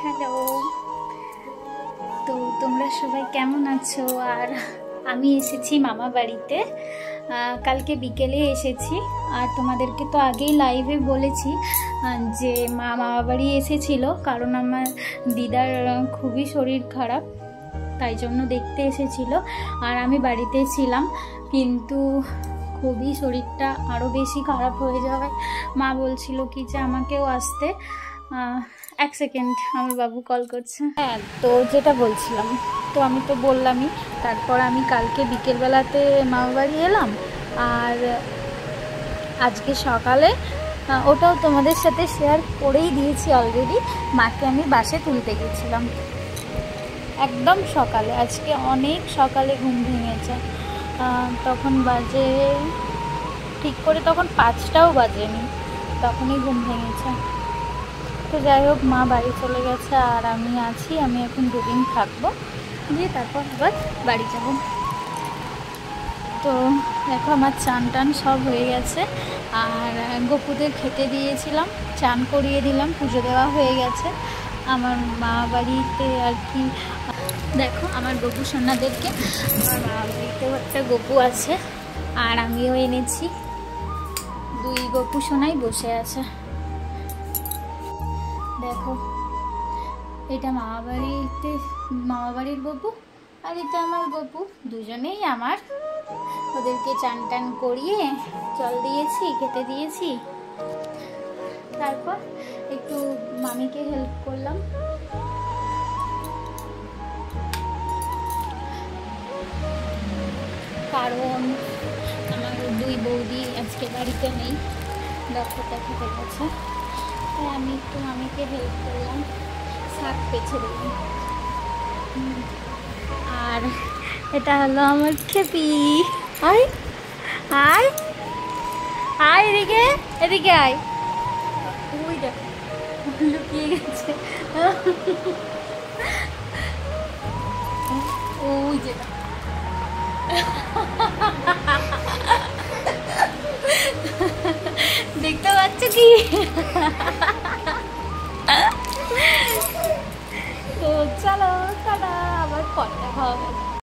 Hello, তো তোমরা সবাই কেমন আছো? আর আমি এসেছি মামা বাড়িতে, কালকে বিকেলে এসেছি। আর তোমাদেরকে তো আগেই লাইভে বলেছি যে মামা বাড়ি এসেছিল, কারণ আমার দিদার খুবই শরীর খারাপ, তাই জন্য দেখতে এসেছিল। আর আমি বাড়িতে ছিলাম, কিন্তু খুবই শরীরটা আরও বেশি খারাপ হয়ে যাওয়ায় মা বলছিল কি যে আমাকেও আসতে। এক সেকেন্ড, আমার বাবু কল করছে। হ্যাঁ, তো যেটা বলছিলাম, তো আমি তো বললামই। তারপর আমি কালকে বিকেলবেলাতে মামা বাড়ি এলাম, আর আজকে সকালে ওটাও তোমাদের সাথে শেয়ার করেই দিয়েছি অলরেডি। মাকে আমি বাসে তুলতে গেছিলাম একদম সকালে, আজকে অনেক সকালে ঘুম ভেঙেছে। তখন বাজে ঠিক করে তখন 5টাও বাজেনি, তখনই ঘুম ভেঙেছে। তো যাই হোক, মা বাড়ি চলে গেছে আর আমি আছি। আমি এখন 2 দিন থাকবো, দিয়ে তারপর আবার বাড়ি যাব। তো দেখো, আমার চান টান সব হয়ে গেছে, আর গপুদের খেতে দিয়েছিলাম, চান করিয়ে দিলাম, পুজো দেওয়া হয়ে গেছে আমার মা বাড়িতে আর কি। দেখো আমার গপু সোনাদেরকে, আমার মা বাড়িতেও একটা গপু আছে, আর আমিও এনেছি। 2 গপু সোনাই বসে আছে। দেখো, এটা মামা বাড়ির গপু, আর এটা আমার গপু, দুজনেই আমার। ওদেরকে চান টান করিয়ে জল দিয়েছি, খেতে দিয়েছি। তারপর একটু মামিকে হেল্প করলাম। কারণ আমার 2 বৌদি আজকে বাড়িতে নেই, ডক্টর দেখাতে গেছে, তাই আমি একটু মামিকে হেল্প করলাম, শাক পেছে দিলাম। আর এটা হলো আমার খেপি। আয় আয় আয়, এদিকে আয়। ওই দেখ, লুকিয়ে গেছে। ওই যে দেখতে পাচ্ছ কি? তো চলো, টাটা, আবার পরে দেখা হবে।